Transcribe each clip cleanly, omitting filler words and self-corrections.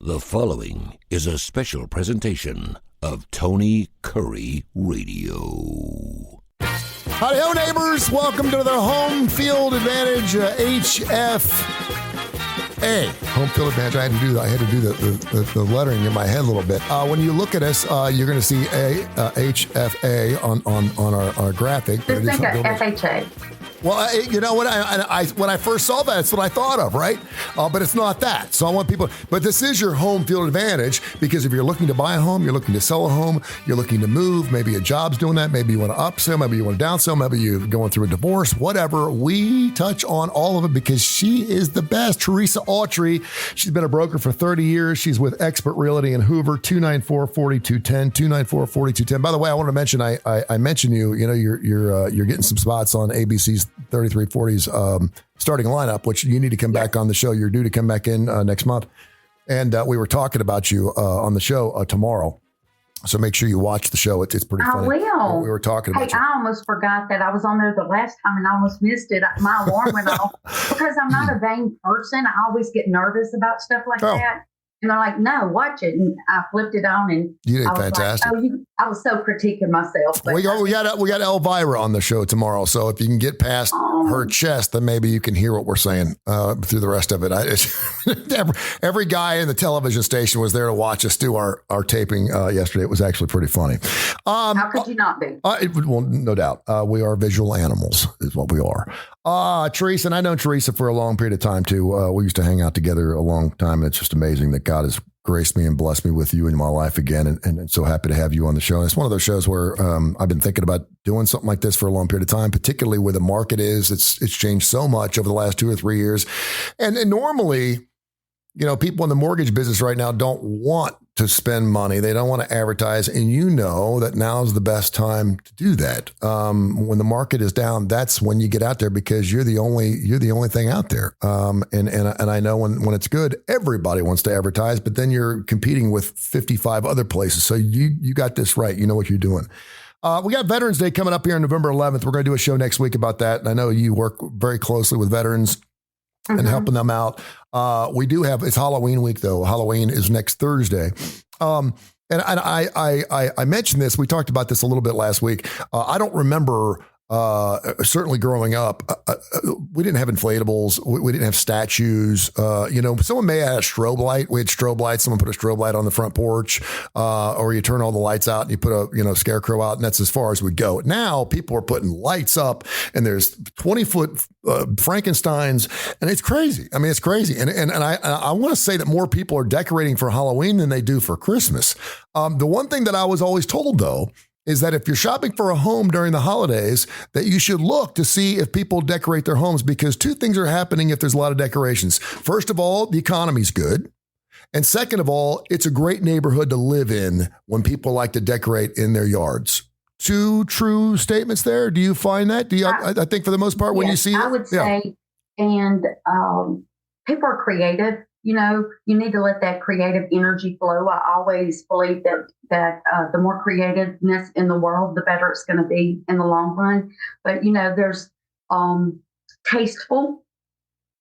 The following is a special presentation of Tony Kurre Radio. Howdy-ho, neighbors. Welcome to the Home Field Advantage HFA. Home Field Advantage. I had to do the lettering in my head a little bit. When you look at us, you're going to see HFA on our graphic. Just think of FHA. Well, you know what? When I first saw that, that's what I thought of, right? But it's not that. So I want people. But this is your home field advantage because if you're looking to buy a home, you're looking to sell a home, you're looking to move. Maybe a job's doing that. Maybe you want to upsell. Maybe you want to downsell. Maybe you're going through a divorce. Whatever. We touch on all of it because she is the best. Teresa Autrey. She's been a broker for 30 years. She's with Expert Realty in Hoover. 294-4210. 294-4210. By the way, I want to mention. I mentioned you. You know, you're getting some spots on ABC's 3340's starting lineup, which you need to come back on the show. You're due to come back in next month. And we were talking about you on the show tomorrow. So make sure you watch the show. It's pretty funny. I will. We were talking about you. I almost forgot that I was on there the last time and I almost missed it. My alarm went off because I'm not a vain person. I always get nervous about stuff like that. And they're like, no, watch it. And I flipped it on and you did fantastic. Like, I was so critiquing myself. We got Elvira on the show tomorrow. So if you can get past her chest, then maybe you can hear what we're saying through the rest of it. Every guy in the television station was there to watch us do our taping yesterday. It was actually pretty funny. How could you not be? Well, no doubt. We are visual animals is what we are. Teresa, and I've known Teresa for a long period of time too. We used to hang out together a long time. It's just amazing that God has graced me and blessed me with you in my life again. And so happy to have you on the show. And it's one of those shows where I've been thinking about doing something like this for a long period of time, particularly where the market is. It's changed so much over the last 2 or 3 years. And normally, you know, people in the mortgage business right now don't want to spend money. They don't want to advertise. And you know that now is the best time to do that. When the market is down, that's when you get out there because you're the only thing out there. And I know when it's good, everybody wants to advertise, but then you're competing with 55 other places. So you got this right. You know what you're doing. We got Veterans Day coming up here on November 11th. We're going to do a show next week about that. And I know you work very closely with veterans and helping them out. We do have, it's Halloween week though. Halloween is next Thursday. And I mentioned this, we talked about this a little bit last week. I don't remember, certainly growing up, we didn't have inflatables. We didn't have statues. Someone may have had a strobe light. We had strobe lights. Someone put a strobe light on the front porch, or you turn all the lights out and you put a, scarecrow out, and that's as far as we go. Now people are putting lights up and there's 20-foot Frankensteins, and it's crazy. I mean, it's crazy. And I want to say that more people are decorating for Halloween than they do for Christmas. The one thing that I was always told though, is that if you're shopping for a home during the holidays, that you should look to see if people decorate their homes, because two things are happening if there's a lot of decorations. First of all, the economy's good. And second of all, it's a great neighborhood to live in when people like to decorate in their yards. Two true statements there. Do you find that? I think for the most part, when you see it? I would say, and people are creative. You need to let that creative energy flow. I always believe that the more creativeness in the world, the better it's going to be in the long run. But, there's tasteful,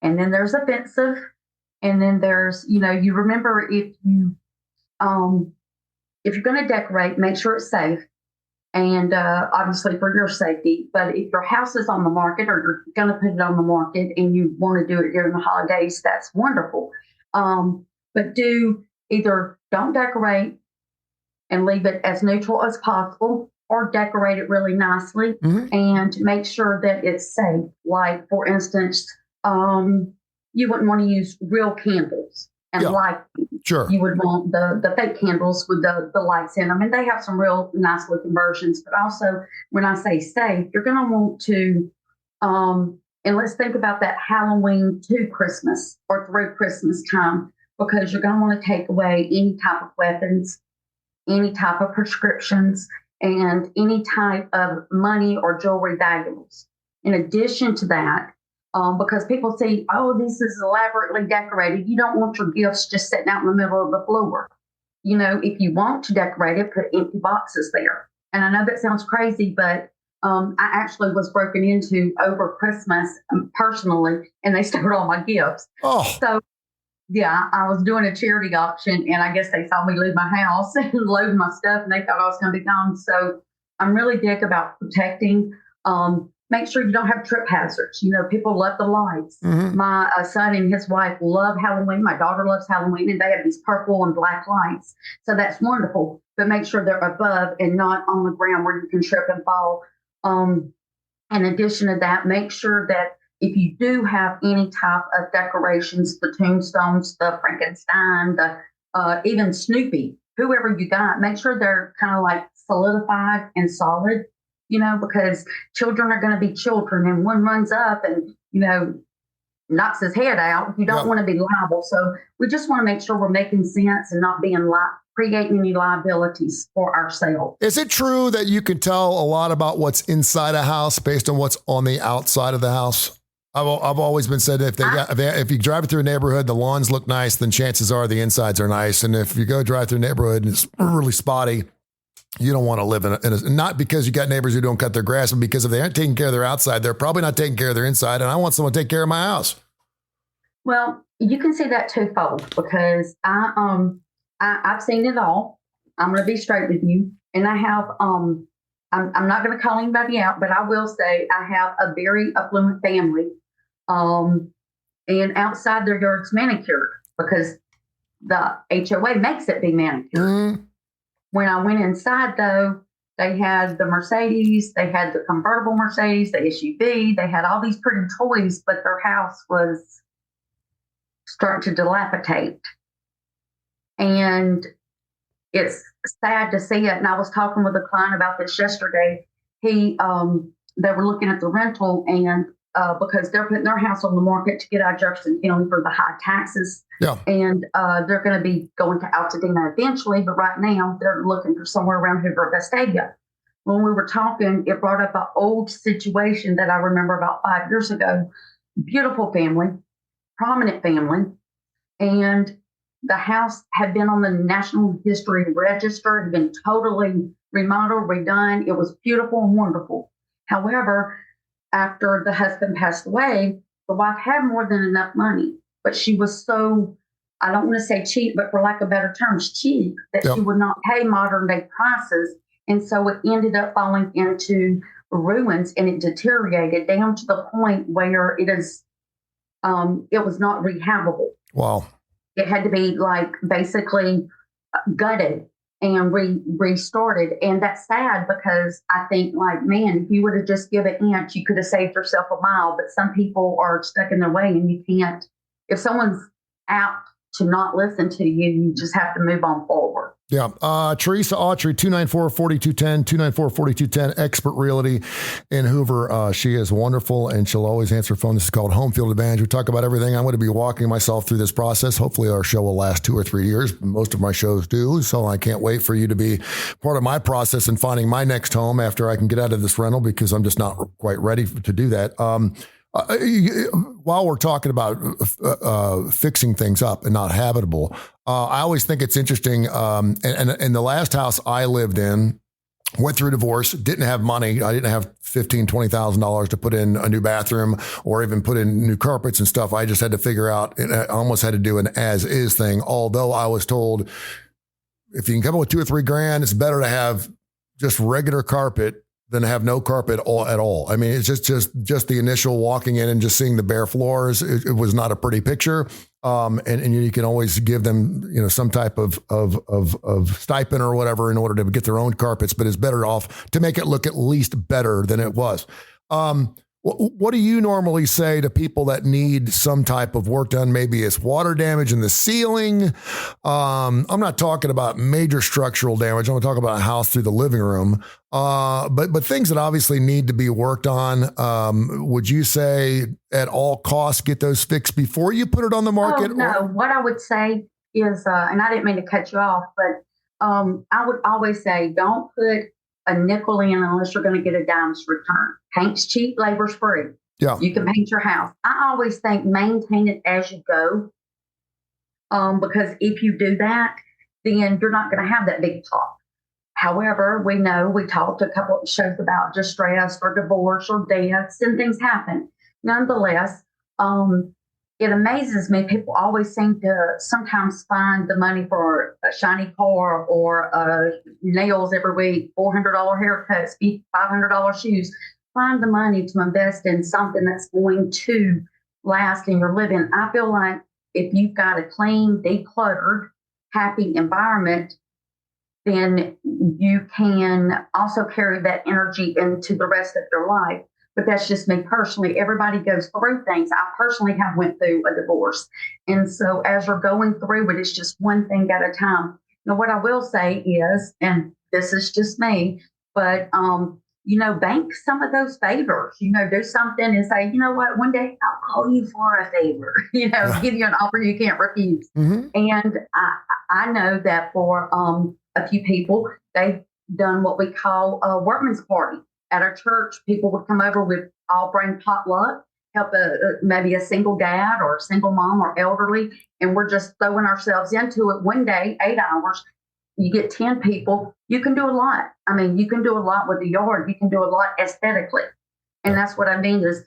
and then there's offensive, and then there's, you remember if you're going to decorate, make sure it's safe. And obviously for your safety. But if your house is on the market or you're going to put it on the market and you want to do it during the holidays, that's wonderful. But don't decorate and leave it as neutral as possible, or decorate it really nicely and make sure that it's safe. Like, for instance, you wouldn't want to use real candles and light. Sure. You would want the fake candles with the lights in them. And they have some real nice looking versions. But also, when I say safe, you're going to want to, and let's think about that Halloween to Christmas or through Christmas time, because you're going to want to take away any type of weapons, any type of prescriptions, and any type of money or jewelry valuables. In addition to that, because people say, oh, this is elaborately decorated. You don't want your gifts just sitting out in the middle of the floor. If you want to decorate it, put empty boxes there. And I know that sounds crazy, but I actually was broken into over Christmas personally, and they stole all my gifts. Oh. So Yeah, I was doing a charity auction, and I guess they saw me leave my house and load my stuff, and they thought I was going to be gone. So I'm really big about protecting. Make sure you don't have trip hazards. You know, people love the lights. Mm-hmm. My son and his wife love Halloween. My daughter loves Halloween, and they have these purple and black lights. So that's wonderful. But make sure they're above and not on the ground where you can trip and fall. In addition to that, make sure that if you do have any type of decorations, the tombstones, the Frankenstein, the even Snoopy, whoever you got, make sure they're kind of like solidified and solid, you know, because children are going to be children, and one runs up and, you know, knocks his head out. You don't want to be liable. So we just want to make sure we're making sense and not being creating any liabilities for ourselves. Is it true that you can tell a lot about what's inside a house based on what's on the outside of the house? I've always been said that if you drive through a neighborhood, the lawns look nice, then chances are the insides are nice. And if you go drive through a neighborhood and it's really spotty, you don't want to live in a, not because you got neighbors who don't cut their grass, but because if they aren't taking care of their outside, they're probably not taking care of their inside. And I want someone to take care of my house. Well, you can see that twofold, because I've seen it all. I'm going to be straight with you. And I have, I'm not going to call anybody out, but I will say I have a very affluent family. And outside their yard's manicured because the HOA makes it be manicured. Mm-hmm. When I went inside, though, they had the Mercedes, they had the convertible Mercedes, the SUV, they had all these pretty toys, but their house was starting to dilapidate. And it's sad to see it. And I was talking with a client about this yesterday. They were looking at the rental, and because they're putting their house on the market to get out of Jefferson County for the high taxes. Yeah. And they're going to be going to Altadena eventually, but right now they're looking for somewhere around Hoover, Vestavia. When we were talking, it brought up an old situation that I remember about 5 years ago. Beautiful family, prominent family, and the house had been on the National History Register, had been totally remodeled, redone. It was beautiful and wonderful. However, after the husband passed away, the wife had more than enough money, but she was so, I don't want to say cheap, but for lack of better terms, cheap, that she would not pay modern day prices. And so it ended up falling into ruins, and it deteriorated down to the point where it was not rehabable. Wow. It had to be like basically gutted and restarted. And that's sad, because I think, like, man, if you would have just given an inch, you could have saved yourself a mile. But some people are stuck in their way, and you can't. If someone's out to not listen to you, you just have to move on forward. Yeah. Teresa Autrey, 294-4210, 294-4210, Expert Realty in Hoover. She is wonderful, and she'll always answer phone. This is called Home Field Advantage. We talk about everything. I'm going to be walking myself through this process. Hopefully our show will last 2 or 3 years. Most of my shows do. So I can't wait for you to be part of my process in finding my next home after I can get out of this rental, because I'm just not quite ready to do that. While we're talking about fixing things up and not habitable, I always think it's interesting. And the last house I lived in, went through divorce, didn't have money. I didn't have $15,000, $20,000 to put in a new bathroom or even put in new carpets and stuff. I just had to figure out, and I almost had to do an as is thing. Although I was told, if you can come up with $2 or $3 grand, it's better to have just regular carpet than to have no carpet at all. I mean, it's just the initial walking in and just seeing the bare floors. It was not a pretty picture. And you can always give them, some type of stipend or whatever in order to get their own carpets, but it's better off to make it look at least better than it was. What do you normally say to people that need some type of work done? Maybe it's water damage in the ceiling. I'm not talking about major structural damage. I'm talking about a house through the living room. But things that obviously need to be worked on. Would you say at all costs get those fixed before you put it on the market? No, what I would say is, and I didn't mean to cut you off, but I would always say, don't put a nickel in unless you're going to get a dime's return. Paint's cheap, labor's free. Yeah. You can paint your house. I always think maintain it as you go. Because if you do that, then you're not going to have that big talk. However, we talked a couple of shows about distress or divorce or deaths, and things happen. Nonetheless, it amazes me. People always seem to sometimes find the money for a shiny car or nails every week, $400 haircuts, $500 shoes. Find the money to invest in something that's going to last in your living. I feel like if you've got a clean, decluttered, happy environment, then you can also carry that energy into the rest of your life. But that's just me personally. Everybody goes through things. I personally have went through a divorce. And so as you're going through it, it's just one thing at a time. Now, what I will say is, and this is just me, but, bank some of those favors, do something and say, you know what, one day I'll call you for a favor, give you an offer you can't refuse. Mm-hmm. And I know that for a few people, they've done what we call a workman's party. At our church, people would come over with all bring potluck, help maybe a single dad or a single mom or elderly, and we're just throwing ourselves into it. One day, 8 hours, you get 10 people. You can do a lot. I mean, you can do a lot with the yard. You can do a lot aesthetically. And that's what I mean is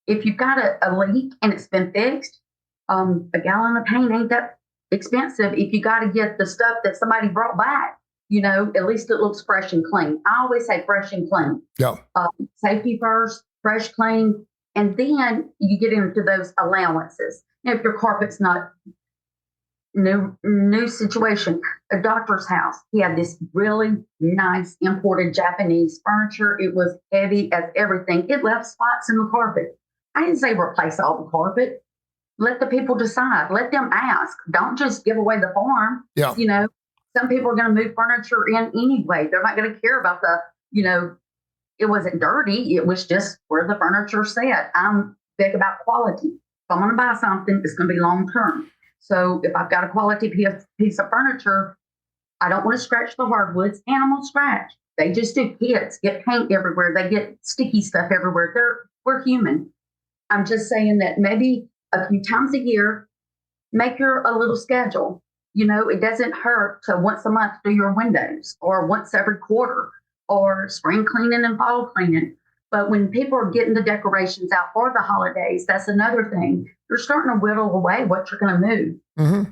if you've got a leak and it's been fixed, a gallon of paint ain't that expensive. If you got to get the stuff that somebody brought back, at least it looks fresh and clean. I always say fresh and clean. Yeah. Safety first, fresh, clean. And then you get into those allowances. If your carpet's not new situation, a doctor's house, he had this really nice imported Japanese furniture. It was heavy as everything. It left spots in the carpet. I didn't say replace all the carpet. Let the people decide. Let them ask. Don't just give away the farm. Yeah. Some people are going to move furniture in anyway. They're not going to care about it wasn't dirty. It was just where the furniture sat. I'm big about quality. If I'm going to buy something, it's going to be long term. So if I've got a quality piece of furniture, I don't want to scratch the hardwoods. Animals scratch. They just do. Kids get paint everywhere. They get sticky stuff everywhere. We're human. I'm just saying that maybe a few times a year, make a little schedule. It doesn't hurt to once a month do your windows or once every quarter or spring cleaning and fall cleaning. But when people are getting the decorations out for the holidays, that's another thing. You're starting to whittle away what you're going to move. Mm-hmm.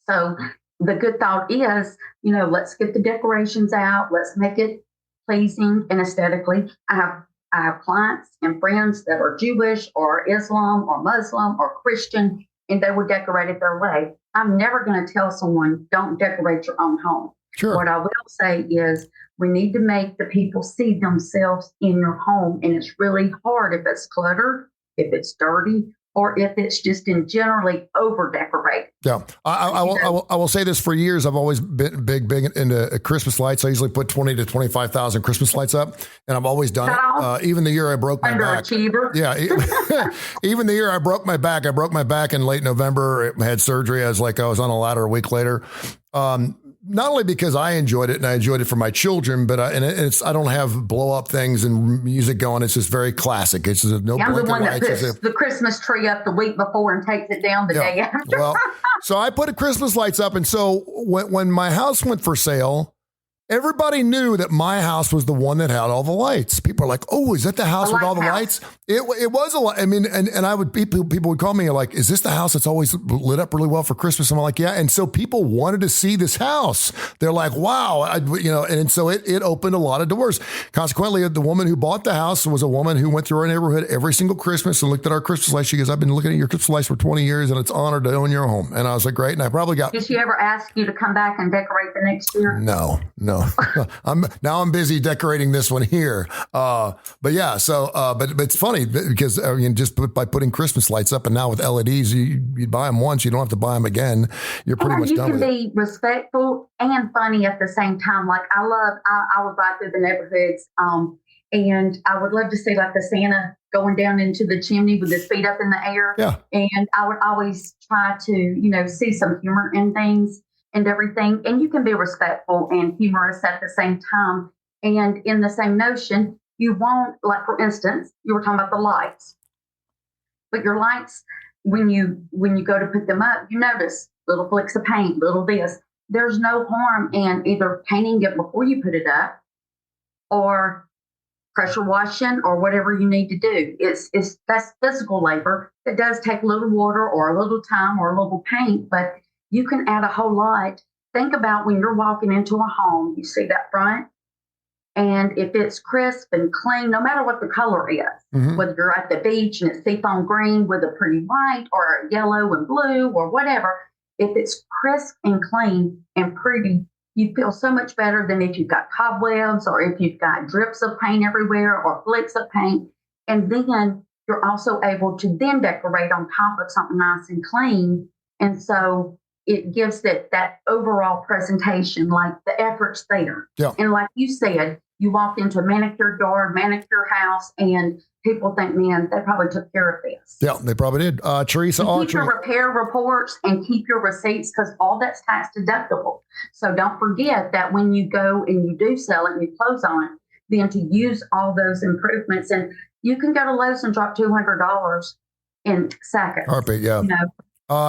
So the good thought is, let's get the decorations out. Let's make it pleasing and aesthetically. I have clients and friends that are Jewish or Islam or Muslim or Christian, and they would decorate it their way. I'm never going to tell someone, don't decorate your own home. Sure. What I will say is we need to make the people see themselves in your home. And it's really hard if it's cluttered, if it's dirty, or if it's just in generally over decorated. Yeah. I will say this for years. I've always been big into Christmas lights. I usually put 20 to 25,000 Christmas lights up, and I've always done it. Even the year I broke my back. Underachiever. Yeah. Even the year I broke my back in late November. I had surgery. I was on a ladder a week later. Not only because I enjoyed it and I enjoyed it for my children, but I don't have blow up things and music going. It's just very classic. It's just no. I'm the one that puts the Christmas tree up the week before and takes it down the day after. Well, so I put Christmas lights up, and so when my house went for sale, everybody knew that my house was the one that had all the lights. People are like, "Oh, is that the house with all the lights?" It was a lot. I mean, and I would people would call me like, "Is this the house that's always lit up really well for Christmas?" I'm like, "Yeah." And so people wanted to see this house. They're like, "Wow," and so it opened a lot of doors. Consequently, the woman who bought the house was a woman who went through our neighborhood every single Christmas and looked at our Christmas lights. She goes, "I've been looking at your Christmas lights for 20 years, and it's an honor to own your home." And I was like, "Great." And I probably got. Did she ever ask you to come back and decorate the next year? No. I'm busy decorating this one here. But yeah, so, but it's funny because just by putting Christmas lights up, and now with LEDs, you buy them once, you don't have to buy them again. You're pretty much done with it. You can be respectful and funny at the same time. Like I would ride through the neighborhoods, and I would love to see like the Santa going down into the chimney with his feet up in the air. Yeah. And I would always try to, see some humor in things and everything. And you can be respectful and humorous at the same time. And in the same notion, you won't, like, for instance, you were talking about the lights. But your lights, when you go to put them up, you notice little flicks of paint, little this. There's no harm in either painting it before you put it up or pressure washing or whatever you need to do. That's physical labor. It does take a little water or a little time or a little paint, but you can add a whole lot. Think about when you're walking into a home, you see that front, and if it's crisp and clean, no matter what the color is, whether you're at the beach and it's seafoam green with a pretty white or yellow and blue or whatever, if it's crisp and clean and pretty, you feel so much better than if you've got cobwebs or if you've got drips of paint everywhere or flecks of paint. And then you're also able to then decorate on top of something nice and clean. And so it gives that overall presentation, like the effort's there. Yeah. And like you said, you walk into a manicured yard, manicured house, and people think, man, they probably took care of this. Yeah, they probably did. Teresa Keep Autrey. your repair reports and keep your receipts because all that's tax deductible. So don't forget that when you go and you do sell it and you close on it, then to use all those improvements. And you can go to Lowe's and drop $200 in seconds. Heartbeat, yeah. You know,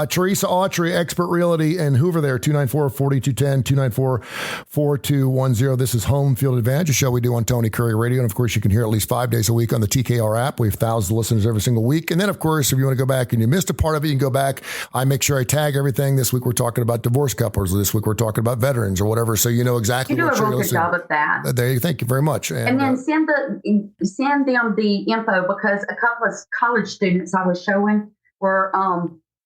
Teresa Autrey, Expert Realty in Hoover there, 294-4210, 294-4210. This is Home Field Advantage, a show we do on Tony Kurre Radio. And, of course, you can hear at least 5 days a week on the TKR app. We have thousands of listeners every single week. And then, of course, if you want to go back and you missed a part of it, you can go back. I make sure I tag everything. This week we're talking about divorced couples. This week we're talking about veterans or whatever. So you know exactly you what do a you're real good listening. job of that. There you thank you very much. And then send them the info because a couple of college students I was showing were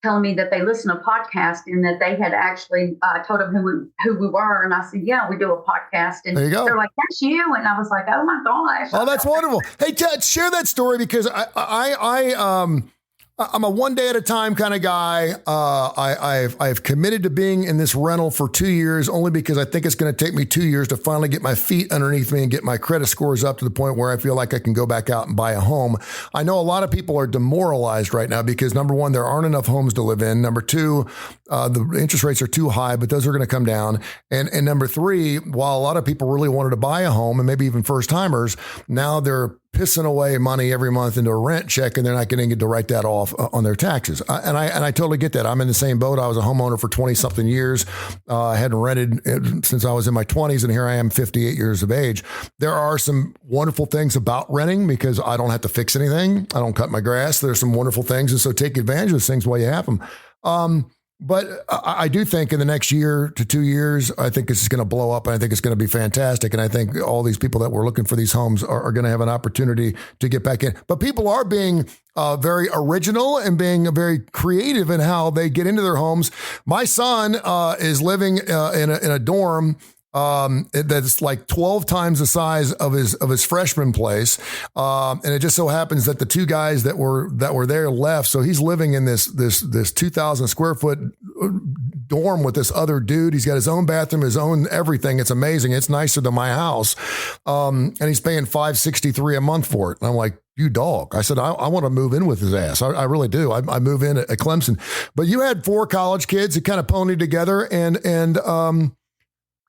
telling me that they listen to a podcast and that they had actually told them who we were. And I said, yeah, we do a podcast. And there you go. They're like, that's you. And I was like, oh my gosh. Oh, that's wonderful. Hey, Ted, share that story because I'm a one day at a time kind of guy. I've committed to being in this rental for 2 years only because I think it's going to take me 2 years to finally get my feet underneath me and get my credit scores up to the point where I feel like I can go back out and buy a home. I know a lot of people are demoralized right now because number one, there aren't enough homes to live in. Number two, the interest rates are too high, but those are going to come down. And number three, while a lot of people really wanted to buy a home and maybe even first timers, now they're pissing away money every month into a rent check and they're not getting to write that off on their taxes. And I totally get that. I'm in the same boat. I was a homeowner for 20 something years. I hadn't rented since I was in my 20s and here I am 58 years of age. There are some wonderful things about renting because I don't have to fix anything. I don't cut my grass. There's some wonderful things. And so take advantage of those things while you have them. But I do think in the next year to 2 years, I think this is going to blow up and I think it's going to be fantastic. And I think all these people that were looking for these homes are going to have an opportunity to get back in. But people are being very original and being very creative in how they get into their homes. My son is living in a dorm that's like 12 times the size of his freshman place. And it just so happens that the two guys that were there left. So he's living in this 2,000 square foot dorm with this other dude. He's got his own bathroom, his own everything. It's amazing. It's nicer than my house. And he's paying $563 a month for it. And I'm like, you dog. I said, I want to move in with his ass. I really do. I move in at Clemson, but you had 4 college kids who kind of ponied together and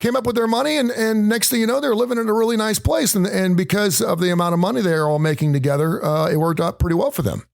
came up with their money, and next thing you know, they're living in a really nice place. And because of the amount of money they're all making together, it worked out pretty well for them.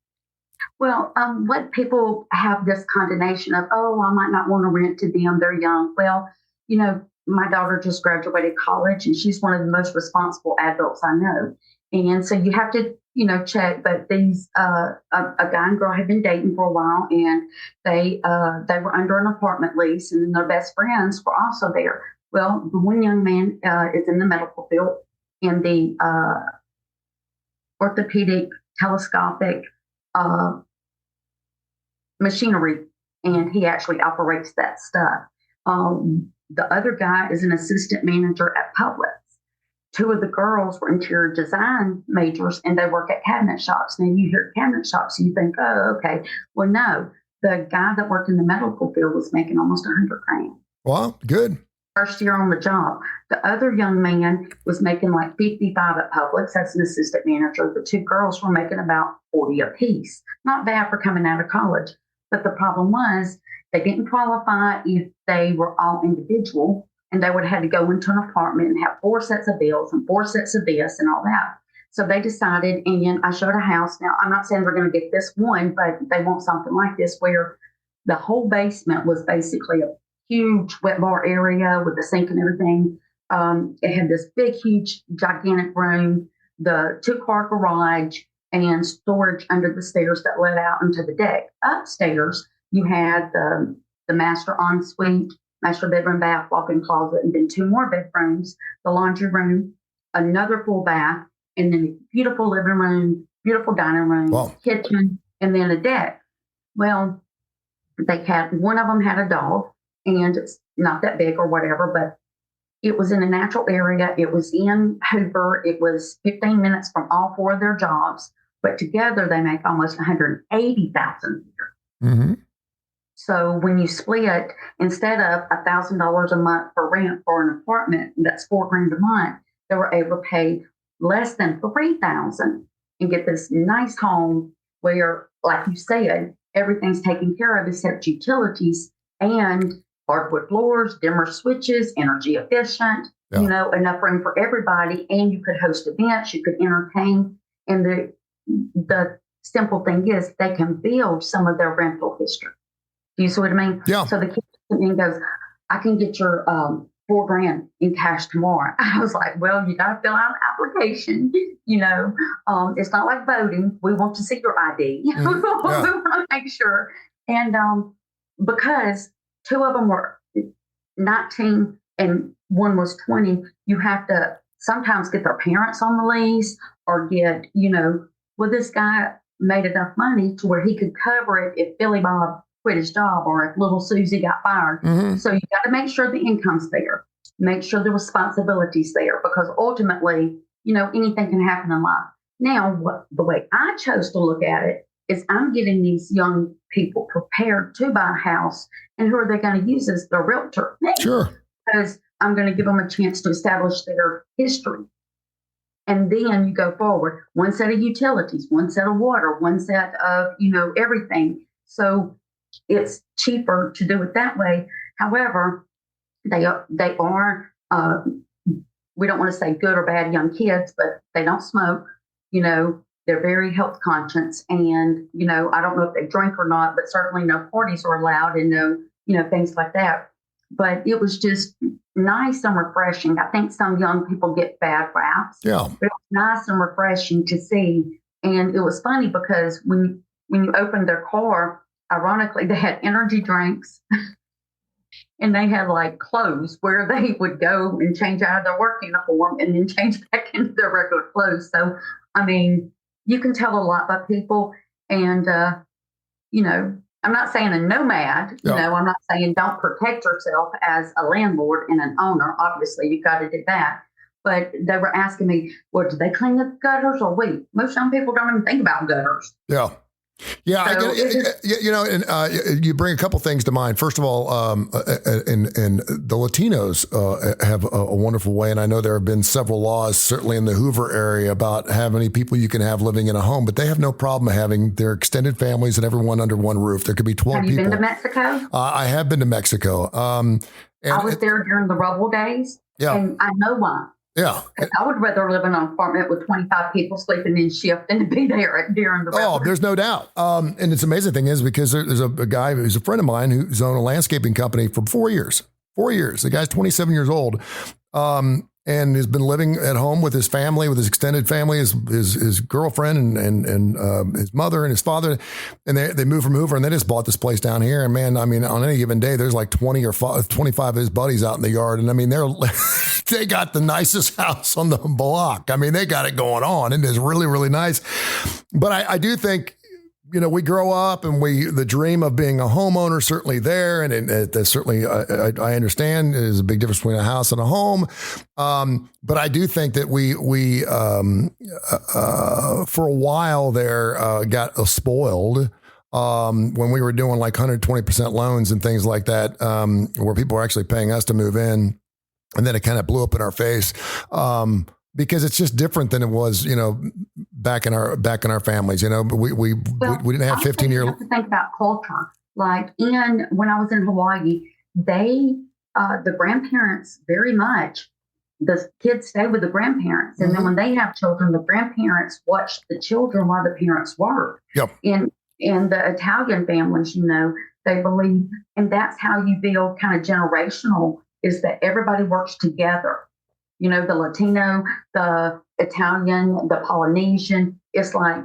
Well, what people have this condemnation of, oh, I might not want to rent to them. They're young. Well, you know, my daughter just graduated college, and she's one of the most responsible adults I know. And so you have to, you know, check. But these a guy and girl had been dating for a while, and they were under an apartment lease, and then their best friends were also there. Well, the one young man is in the medical field in the orthopedic telescopic machinery, and he actually operates that stuff. The other guy is an assistant manager at Publix. 2 of the girls were interior design majors, and they work at cabinet shops. Now, you hear cabinet shops, and you think, oh, okay. Well, no, the guy that worked in the medical field was making almost $100,000. Wow, good. First year on the job. The other young man was making like 55 at Publix as an assistant manager. The 2 girls were making about 40 apiece. Not bad for coming out of college. But the problem was they didn't qualify if they were all individual, and they would have had to go into an apartment and have 4 sets of bills and 4 sets of this and all that. So they decided, and I showed a house. Now, I'm not saying they're going to get this one, but they want something like this where the whole basement was basically a huge wet bar area with the sink and everything. It had this big, huge, gigantic room the 2-car garage and storage under the stairs that led out into the deck. Upstairs, you had the master ensuite, master bedroom, bath, walk-in closet, and then 2 more bedrooms, the laundry room, another full bath, and then a beautiful living room, beautiful dining room, Wow. kitchen, and then a deck. Well, one of them had a dog, and it's not that big or whatever, but it was in a natural area. It was in Hoover. It was 15 minutes from all 4 of their jobs, but together they make almost $180,000 a year. Mm-hmm. So when you split, instead of $1,000 a month for rent for an apartment, that's $4,000 a month, they were able to pay less than $3,000 and get this nice home where, like you said, everything's taken care of except utilities and hardwood floors, dimmer switches, energy efficient, enough room for everybody. And you could host events, you could entertain. And the simple thing is they can build some of their rental history. Do you see what I mean? Yeah. So the kid comes in and goes, I can get your $4,000 in cash tomorrow. I was like, well, you got to fill out an application. It's not like voting. We want to see your ID. Mm-hmm. Yeah. We want to make sure. And because 2 of them were 19 and 1 was 20, you have to sometimes get their parents on the lease or get, this guy made enough money to where he could cover it if Billy Bob quit his job or if little Susie got fired. Mm-hmm. So you got to make sure the income's there, make sure the responsibility's there, because ultimately, anything can happen in life. Now, the way I chose to look at it is I'm getting these young people prepared to buy a house, and who are they going to use as their realtor? Me. Sure. Because I'm going to give them a chance to establish their history. And then you go forward, 1 set of utilities, 1 set of water, 1 set of, everything. So it's cheaper to do it that way. However, they are, we don't want to say good or bad young kids, but they don't smoke. They're very health conscious. And, I don't know if they drink or not, but certainly no parties are allowed and no, things like that. But it was just nice and refreshing. I think some young people get bad raps. Yeah. But it was nice and refreshing to see. And it was funny because when you opened their car, ironically, they had energy drinks and they had like clothes where they would go and change out of their work uniform and then change back into their regular clothes. So, I mean, you can tell a lot by people. And, I'm not saying a nomad, I'm not saying don't protect yourself as a landlord and an owner. Obviously, you've got to do that. But they were asking me, well, do they clean the gutters or we? Most young people don't even think about gutters. Yeah. Yeah, So I get it. And you bring a couple things to mind. First of all, and the Latinos have a wonderful way, and I know there have been several laws, certainly in the Hoover area, about how many people you can have living in a home, but they have no problem having their extended families and everyone under one roof. There could be 12 Have you people. been to Mexico? I have been to Mexico. And I was there during the rubble days, and I know why. Yeah. I would rather live in an apartment with 25 people sleeping in shift than to be there during the Oh, rubble. there's no doubt. And it's amazing thing is because there's a guy who's a friend of mine who's owned a landscaping company for 4 years. 4 years. The guy's 27 years old. And has been living at home with his family, with his extended family, his girlfriend and his mother and his father. And they moved from Hoover and they just bought this place down here. And man, I mean, on any given day, there's like 20 or 25 of his buddies out in the yard. And I mean, they got the nicest house on the block. I mean, they got it going on and it's really, really nice. But I do think, we grow up and the dream of being a homeowner certainly there. And that's certainly, I understand there's a big difference between a house and a home. But I do think that we for a while there, got spoiled. When we were doing like 120% loans and things like that, where people were actually paying us to move in. And then it kind of blew up in our face. Because it's just different than it was, back in our families. But we didn't have 15-year. You have to think about culture. Like when I was in Hawaii, the grandparents very much. The kids stay with the grandparents, and then when they have children, the grandparents watch the children while the parents work. Yep. In the Italian families, they believe, and that's how you build kind of generational. Is that everybody works together. the Latino, the Italian, the Polynesian. It's like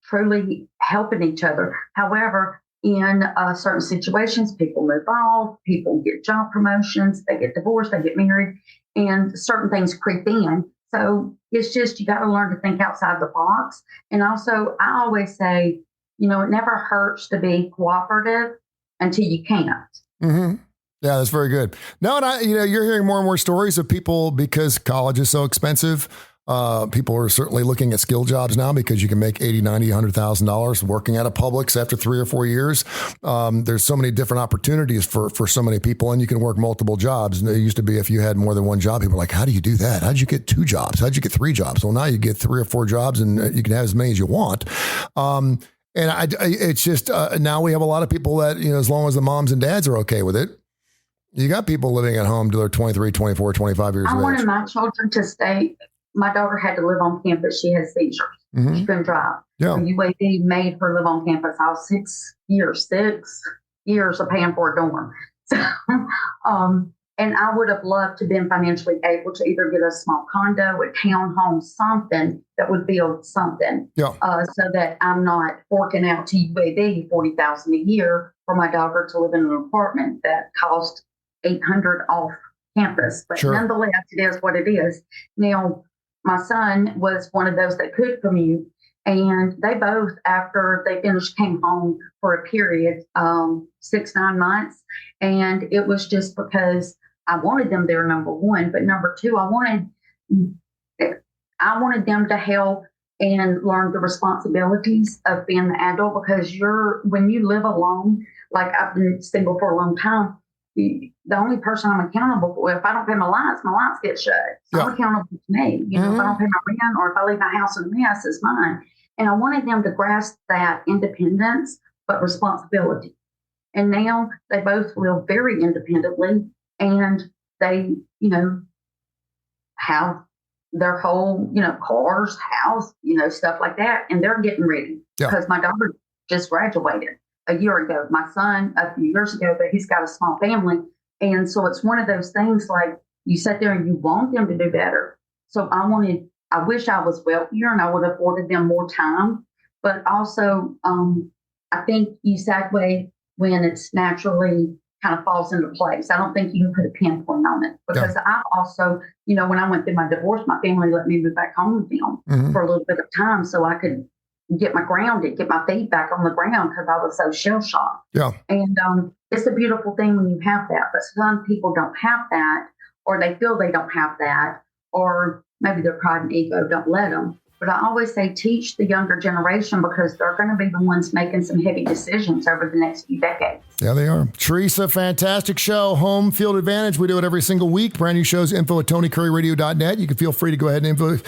truly helping each other. However, in certain situations, people move off, people get job promotions, they get divorced, they get married, and certain things creep in. So it's just, you got to learn to think outside the box. And also, I always say, it never hurts to be cooperative until you can't. Mm-hmm. Yeah, that's very good. No, and you're hearing more and more stories of people, because college is so expensive. People are certainly looking at skill jobs now, because you can make $80,000, $90,000, $100,000 working at a Publix after 3 or 4 years. There's so many different opportunities for so many people, and you can work multiple jobs. And it used to be, if you had more than one job, people were like, how do you do that? How did you get 2 jobs? How did you get 3 jobs? Well, now you get 3 or 4 jobs, and you can have as many as you want. It's just, now we have a lot of people that, as long as the moms and dads are okay with it, you got people living at home till they're 23, 24, 25 years old. I wanted my children to stay. My daughter had to live on campus. She has seizures. Mm-hmm. She couldn't drive. Yeah. So UAB made her live on campus. I was 6 years of paying for a dorm. So, and I would have loved to have been financially able to either get a small condo, a townhome, something that would build something. Yeah. So that I'm not forking out to UAB $40,000 a year for my daughter to live in an apartment that cost $800 off campus. But sure. Nonetheless, it is what it is. Now, my son was one of those that could commute, and they both, after they finished, came home for a period, 6-9 months. And it was just because I wanted them there, number one. But number two, I wanted them to help and learn the responsibilities of being the adult, because when you live alone, like I've been single for a long time, the only person I'm accountable for, if I don't pay my lights get shut. So I'm accountable to me. If I don't pay my rent, or if I leave my house in a mess, it's mine. And I wanted them to grasp that independence, but responsibility. And now they both live very independently, and they, have their whole, cars, house, stuff like that. And they're getting ready because my daughter just graduated a year ago. My son a few years ago, but he's got a small family. And so it's one of those things, like, you sit there and you want them to do better. So I wish I was wealthier and I would have afforded them more time. But also, I think you segue when it's naturally kind of falls into place. I don't think you can put a pinpoint on it, because I also, when I went through my divorce, my family let me move back home with them for a little bit of time so I could get my feet back on the ground, because I was so shell shocked. Yeah. And it's a beautiful thing when you have that, but some people don't have that, or they feel they don't have that, or maybe their pride and ego don't let them. But I always say, teach the younger generation, because they're going to be the ones making some heavy decisions over the next few decades. Yeah, they are. Teresa, fantastic show. Home Field Advantage. We do it every single week. Brand new shows, info@TonyCurryRadio.net. You can feel free to go ahead and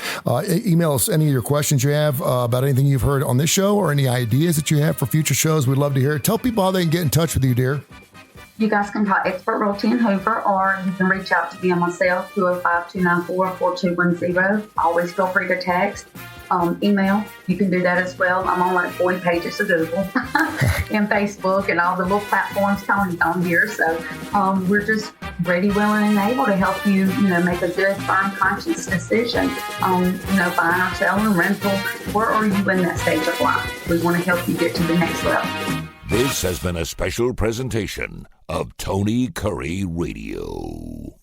email us any of your questions you have about anything you've heard on this show, or any ideas that you have for future shows. We'd love to hear it. Tell people how they can get in touch with you, dear. You guys can call Expert Realty in Hoover, or you can reach out to me on my cell, 205-294-4210. Always feel free to text. Email, you can do that as well. I'm on like 40 pages of Google and Facebook and all the little platforms Tony's on here. So we're just ready, willing, and able to help you, make a good, firm, conscious decision on, buying or selling, rental. Where are you in that stage of life? We want to help you get to the next level. This has been a special presentation of Tony Curry Radio.